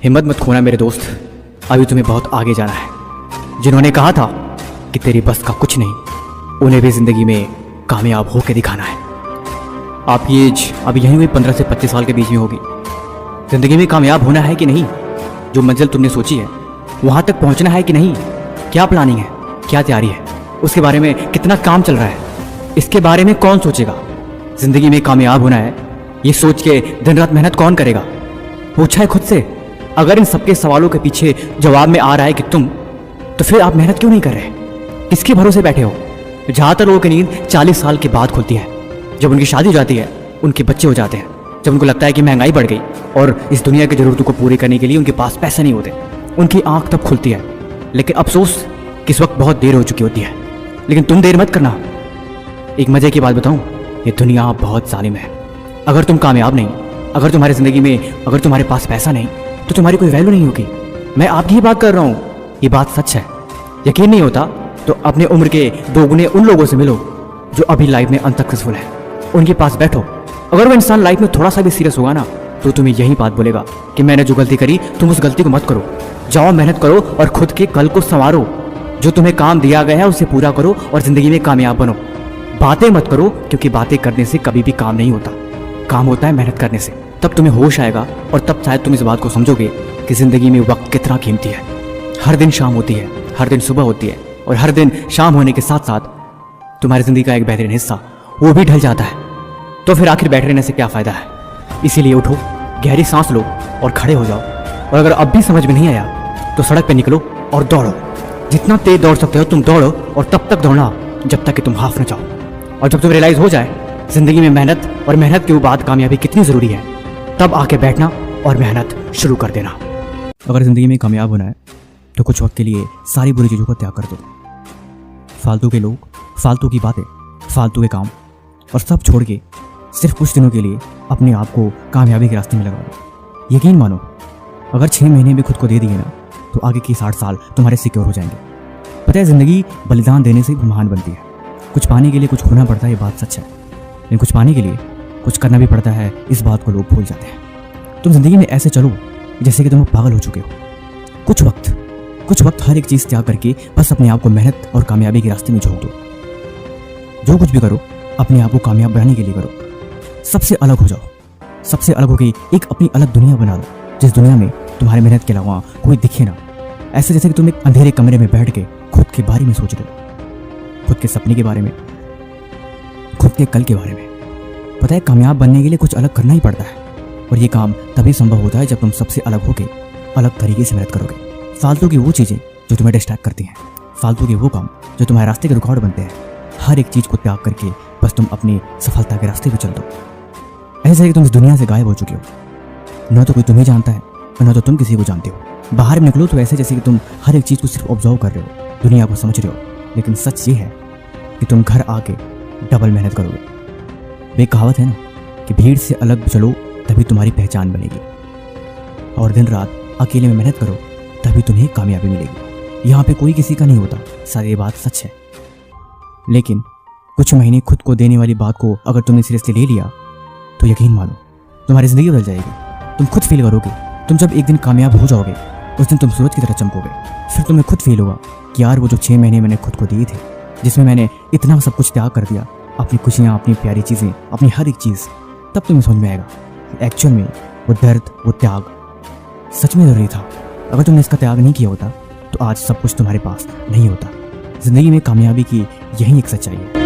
हिम्मत मत खोना मेरे दोस्त, अभी तुम्हें बहुत आगे जाना है। जिन्होंने कहा था कि तेरी बस का कुछ नहीं, उन्हें भी ज़िंदगी में कामयाब होकर दिखाना है। आपकी एज अभी यहीं हुई 15 से 25 साल के बीच में होगी। ज़िंदगी में कामयाब होना है कि नहीं, जो मंजिल तुमने सोची है वहाँ तक पहुँचना है कि नहीं, क्या प्लानिंग है, क्या तैयारी है, उसके बारे में कितना काम चल रहा है, इसके बारे में कौन सोचेगा। ज़िंदगी में कामयाब होना है ये सोच के दिन रात मेहनत कौन करेगा। पूछा है खुद से, अगर इन सबके सवालों के पीछे जवाब में आ रहा है कि तुम, तो फिर आप मेहनत क्यों नहीं कर रहे, किसके भरोसे बैठे हो। ज़्यादातर लोगों की नींद 40 साल के बाद खुलती है, जब उनकी शादी हो जाती है, उनके बच्चे हो जाते हैं, जब उनको लगता है कि महंगाई बढ़ गई और इस दुनिया की ज़रूरतों को पूरी करने के लिए उनके पास पैसे नहीं होते, उनकी आंख तब खुलती है। लेकिन अफसोस कि इस वक्त बहुत देर हो चुकी होती है। लेकिन तुम देर मत करना। एक मज़े की बात बताऊं, ये दुनिया बहुत जालिम है। अगर तुम कामयाब नहीं, अगर तुम्हारी ज़िंदगी में अगर तुम्हारे पास पैसा नहीं, तो तुम्हारी कोई वैल्यू नहीं होगी। मैं आपकी ही बात कर रहा हूँ, ये बात सच है। यकीन नहीं होता तो अपने उम्र के दोगुने उन लोगों से मिलो जो अभी लाइफ में अनसक्सेसफुल है, उनके पास बैठो। अगर वो इंसान लाइफ में थोड़ा सा भी सीरियस होगा ना, तो तुम्हें यही बात बोलेगा कि मैंने जो गलती करी तुम उस गलती को मत करो, जाओ मेहनत करो और खुद के कल को संवारो। जो तुम्हें काम दिया गया है उसे पूरा करो और ज़िंदगी में कामयाब बनो। बातें मत करो, क्योंकि बातें करने से कभी भी काम नहीं होता, काम होता है मेहनत करने से। तब तुम्हें होश आएगा और तब शायद तुम इस बात को समझोगे कि ज़िंदगी में वक्त कितना कीमती है। हर दिन शाम होती है, हर दिन सुबह होती है, और हर दिन शाम होने के साथ साथ तुम्हारी ज़िंदगी का एक बेहतरीन हिस्सा वो भी ढल जाता है। तो फिर आखिर बैठे रहने से क्या फ़ायदा है। इसीलिए उठो, गहरी सांस लो और खड़े हो जाओ। और अगर अब भी समझ में नहीं आया तो सड़क पर निकलो और दौड़ो। जितना तेज दौड़ सकते हो तुम दौड़ो, और तब तक दौड़ना जब तक कि तुम हाफ न जाओ। और जब तुम रियलाइज़ हो जाए ज़िंदगी में मेहनत और मेहनत के बाद कामयाबी कितनी ज़रूरी है, तब आके बैठना और मेहनत शुरू कर देना। अगर ज़िंदगी में कामयाब होना है तो कुछ वक्त के लिए सारी बुरी चीज़ों का त्याग कर दो। फालतू के लोग, फालतू की बातें, फालतू के काम, और सब छोड़ के सिर्फ कुछ दिनों के लिए अपने आप को कामयाबी के रास्ते में लगा दो। यकीन मानो, अगर 6 महीने भी खुद को दे दिए ना, तो आगे की 60 साल तुम्हारे सिक्योर हो जाएंगे। पता है, ज़िंदगी बलिदान देने से भी महान बनती है। कुछ पाने के लिए कुछ खोना पड़ता है, ये बात सच है। लेकिन कुछ पाने के लिए कुछ करना भी पड़ता है, इस बात को लोग भूल जाते हैं। तुम ज़िंदगी में ऐसे चलो जैसे कि तुम पागल हो चुके हो। कुछ वक्त हर एक चीज़ त्याग करके बस अपने आप को मेहनत और कामयाबी के रास्ते में झोंक दो। जो कुछ भी करो अपने आप को कामयाब बनाने के लिए करो। सबसे अलग हो जाओ, सबसे अलग होकर एक अपनी अलग दुनिया बना लो, जिस दुनिया में तुम्हारी मेहनत के अलावा कोई दिखे ना। ऐसे जैसे कि तुम एक अंधेरे कमरे में बैठ के खुद के बारे में सोच रहे हो, खुद के सपने के बारे में, खुद के कल के बारे में। पता है, कामयाब बनने के लिए कुछ अलग करना ही पड़ता है, और ये काम तभी संभव होता है जब तुम सबसे अलग होकर अलग तरीके से मेहनत करोगे। फालतू की वो चीज़ें जो तुम्हें डिस्ट्रैक्ट करती हैं, फालतू के वो काम जो तुम्हारे रास्ते के रुकावट बनते हैं, हर एक चीज़ को त्याग करके बस तुम अपनी सफलता के रास्ते पे चल दो। ऐसा है कि तुम इस दुनिया से गायब हो चुके हो, न तो कोई तुम्हें जानता है और न तो तुम किसी को जानते हो। बाहर निकलो तो ऐसे जैसे कि तुम हर एक चीज़ को सिर्फ ऑब्जर्व कर रहे हो, दुनिया को समझ रहे हो। लेकिन सच ये है कि तुम घर आके डबल मेहनत करोगे। वे कहावत है ना कि भीड़ से अलग चलो तभी तुम्हारी पहचान बनेगी, और दिन रात अकेले में मेहनत करो तभी तुम्हें कामयाबी मिलेगी। यहाँ पे कोई किसी का नहीं होता, सारी ये बात सच है। लेकिन कुछ महीने खुद को देने वाली बात को अगर तुमने सीरियसली ले लिया तो यकीन मानो तुम्हारी ज़िंदगी बदल जाएगी। तुम खुद फील करोगे, तुम जब एक दिन कामयाब हो जाओगे उस दिन तुम सूरज की तरह चमकोगे। फिर तुम्हें खुद फील होगा कि यार वो जो 6 महीने मैंने खुद को दिए थे, जिसमें मैंने इतना सब कुछ त्याग कर दिया, अपनी खुशियाँ, अपनी प्यारी चीज़ें, अपनी हर एक चीज़, तब तुम्हें समझ में आएगा एक्चुअल में वो दर्द, वो त्याग सच में ज़रूरी था। अगर तुमने इसका त्याग नहीं किया होता तो आज सब कुछ तुम्हारे पास नहीं होता। ज़िंदगी में कामयाबी की यही एक सच्चाई है।